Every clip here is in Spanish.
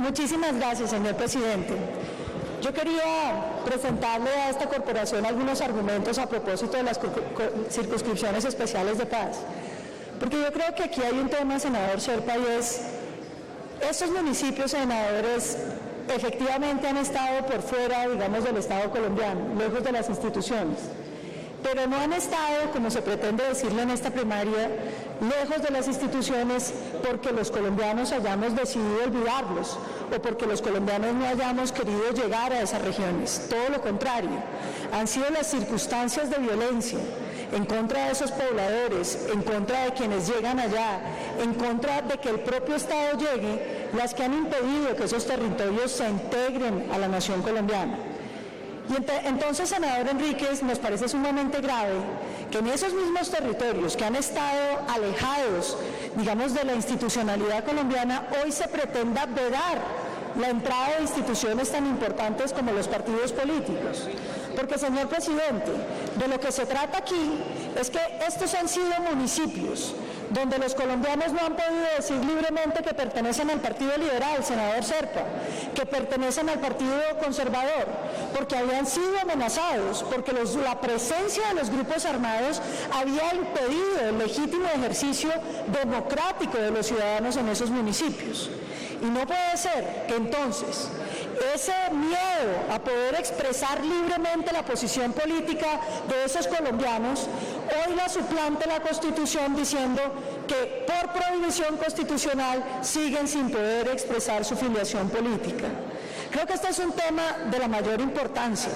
Muchísimas gracias, señor presidente. Yo quería presentarle a esta corporación algunos argumentos a propósito de las circunscripciones especiales de paz. Porque yo creo que aquí hay un tema, senador Sherpa, y es, estos municipios, senadores, efectivamente han estado por fuera, digamos, del Estado colombiano, lejos de las instituciones, pero no han estado, como se pretende decirle en esta primaria, lejos de las instituciones porque los colombianos hayamos decidido olvidarlos o porque los colombianos no hayamos querido llegar a esas regiones. Todo lo contrario, han sido las circunstancias de violencia en contra de esos pobladores, en contra de quienes llegan allá, en contra de que el propio Estado llegue, las que han impedido que esos territorios se integren a la nación colombiana. Y entonces, senador Enríquez, nos parece sumamente grave que en esos mismos territorios que han estado alejados, digamos, de la institucionalidad colombiana, hoy se pretenda vedar la entrada de instituciones tan importantes como los partidos políticos. Porque, señor presidente, de lo que se trata aquí es que estos han sido municipios donde los colombianos no han podido decir libremente que pertenecen al Partido Liberal, senador Sherpa, que pertenecen al Partido Conservador, porque habían sido amenazados, porque la presencia de los grupos armados había impedido el legítimo ejercicio democrático de los ciudadanos en esos municipios. Y no puede ser que entonces ese miedo a poder expresar libremente la posición política de esos colombianos hoy la suplante la Constitución diciendo que por prohibición constitucional siguen sin poder expresar su filiación política. Creo que este es un tema de la mayor importancia,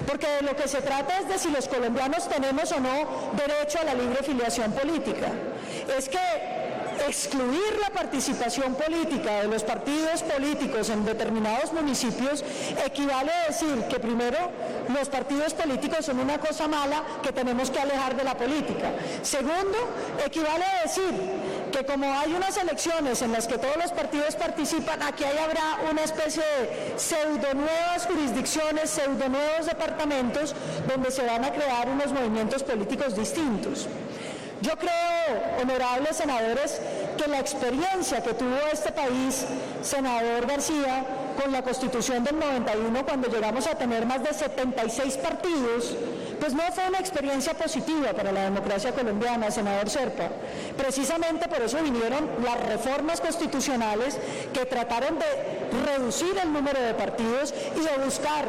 porque de lo que se trata es de si los colombianos tenemos o no derecho a la libre filiación política. Es que excluir la participación política de los partidos políticos en determinados municipios equivale a decir que primero los partidos políticos son una cosa mala que tenemos que alejar de la política. Segundo, equivale a decir que como hay unas elecciones en las que todos los partidos participan, aquí habrá una especie de pseudo-nuevas jurisdicciones, pseudo-nuevos departamentos donde se van a crear unos movimientos políticos distintos. Yo creo, honorables senadores, que la experiencia que tuvo este país, senador García, con la Constitución del 91, cuando llegamos a tener más de 76 partidos, pues no fue una experiencia positiva para la democracia colombiana, senador Sherpa. Precisamente por eso vinieron las reformas constitucionales que trataron de reducir el número de partidos y de buscar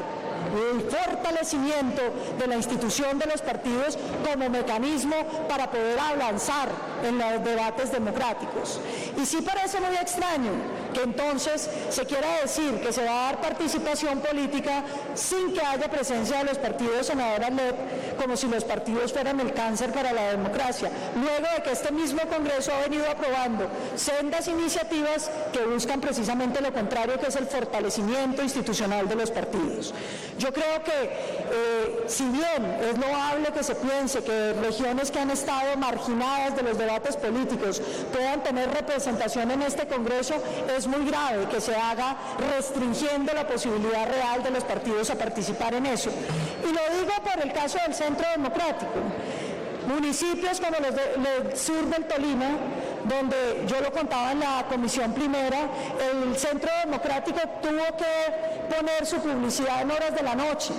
el fortalecimiento de la institución de los partidos como mecanismo para poder avanzar en los debates democráticos. Y sí parece muy extraño que entonces se quiera decir que se va a dar participación política sin que haya presencia de los partidos, senadora Lepp, como si los partidos fueran el cáncer para la democracia, luego de que este mismo Congreso ha venido aprobando sendas iniciativas que buscan precisamente lo contrario, que es el fortalecimiento institucional de los partidos. Yo creo que si bien es loable que se piense que regiones que han estado marginadas de los debates políticos puedan tener representación en este Congreso, es muy grave que se haga restringiendo la posibilidad real de los partidos a participar en eso. Y lo digo por el caso del Centro Democrático. Municipios como los del sur del Tolima, donde yo lo contaba en la comisión primera, el Centro Democrático tuvo que poner su publicidad en horas de la noche,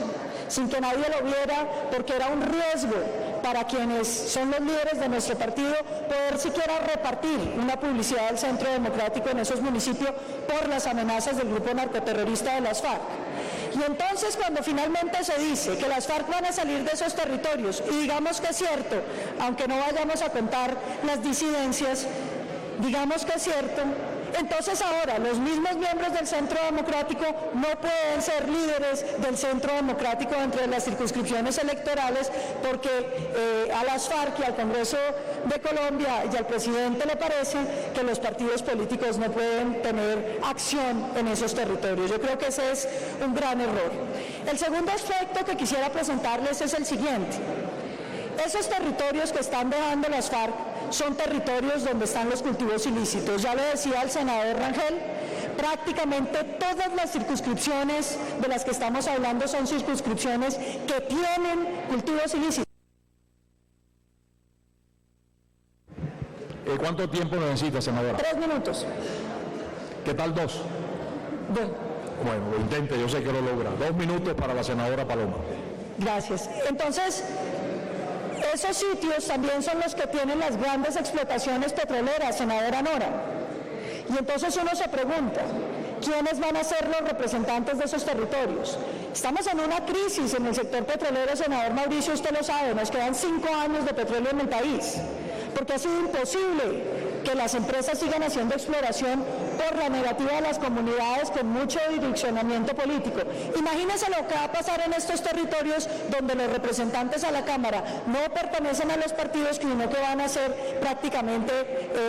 sin que nadie lo viera, porque era un riesgo para quienes son los líderes de nuestro partido poder siquiera repartir una publicidad del Centro Democrático en esos municipios por las amenazas del grupo narcoterrorista de las FARC. Y entonces cuando finalmente se dice que las FARC van a salir de esos territorios, y digamos que es cierto, aunque no vayamos a contar las disidencias, digamos que es cierto, entonces ahora los mismos miembros del Centro Democrático no pueden ser líderes del Centro Democrático entre las circunscripciones electorales porque a las FARC y al Congreso de Colombia y al presidente le parece que los partidos políticos no pueden tener acción en esos territorios. Yo creo que ese es un gran error. El segundo aspecto que quisiera presentarles es el siguiente. Esos territorios que están dejando las FARC son territorios donde están los cultivos ilícitos. Ya lo decía el senador Rangel, prácticamente todas las circunscripciones de las que estamos hablando son circunscripciones que tienen cultivos ilícitos. ¿Cuánto tiempo necesita, senadora? 3 minutos. ¿Qué tal 2? Bueno, lo intente, yo sé que lo logra. 2 minutos para la senadora Paloma. Gracias. Entonces, esos sitios también son los que tienen las grandes explotaciones petroleras, senadora Nora. Y entonces uno se pregunta, ¿quiénes van a ser los representantes de esos territorios? Estamos en una crisis en el sector petrolero, senador Mauricio, usted lo sabe, nos quedan 5 años de petróleo en el país, porque ha sido imposible que las empresas sigan haciendo exploración por la negativa de las comunidades con mucho direccionamiento político. Imagínense lo que va a pasar en estos territorios donde los representantes a la Cámara no pertenecen a los partidos, sino que van a ser prácticamente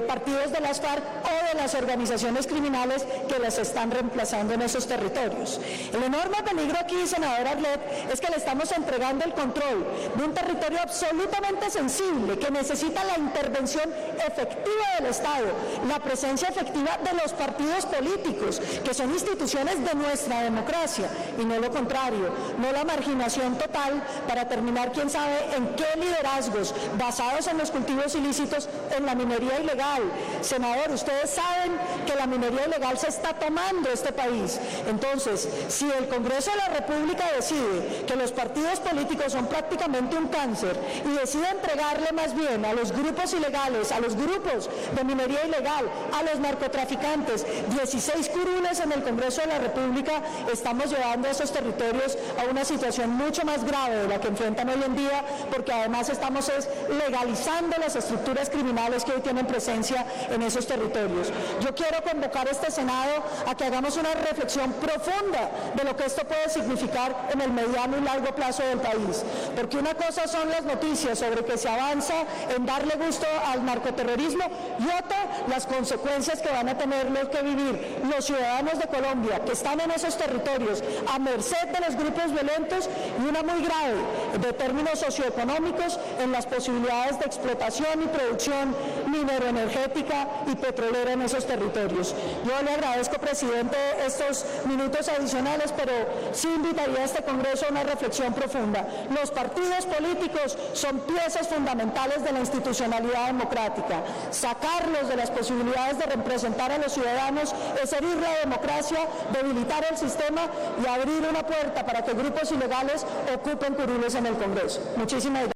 partidos de las FARC o de las organizaciones criminales que las están reemplazando en esos territorios. El enorme peligro aquí, senador Arlet, es que le estamos entregando el control de un territorio absolutamente sensible que necesita la intervención efectiva del Estado, la presencia efectiva de los partidos políticos, que son instituciones de nuestra democracia, y no lo contrario, no la marginación total para terminar quién sabe en qué liderazgos basados en los cultivos ilícitos, en la minería ilegal. Senador, ustedes saben que la minería ilegal se está tomando este país. Entonces, si el Congreso de la República decide que los partidos políticos son prácticamente un cáncer y decide entregarle más bien a los grupos ilegales, a los grupos de minería ilegal, a los narcotraficantes, 16 curules en el Congreso de la República, estamos llevando a esos territorios a una situación mucho más grave de la que enfrentan hoy en día, porque además estamos legalizando las estructuras criminales que hoy tienen presencia en esos territorios. Yo quiero convocar a este Senado a que hagamos una reflexión profunda de lo que esto puede significar en el mediano y largo plazo del país, porque una cosa son las noticias sobre que se avanza en darle gusto al narcoterrorismo y otra las consecuencias que van a tener que vivir los ciudadanos de Colombia que están en esos territorios a merced de los grupos violentos, y una muy grave de términos socioeconómicos en las posibilidades de explotación y producción mineroenergética y petrolera en esos territorios. Yo le agradezco, presidente, estos minutos adicionales, pero sí invitaría a este Congreso a una reflexión profunda. Los partidos políticos son piezas fundamentales de la institucionalidad democrática. Sacarlos de las posibilidades de representar a los ciudadanos es herir la democracia, debilitar el sistema y abrir una puerta para que grupos ilegales ocupen curules en el Congreso. Muchísimas gracias.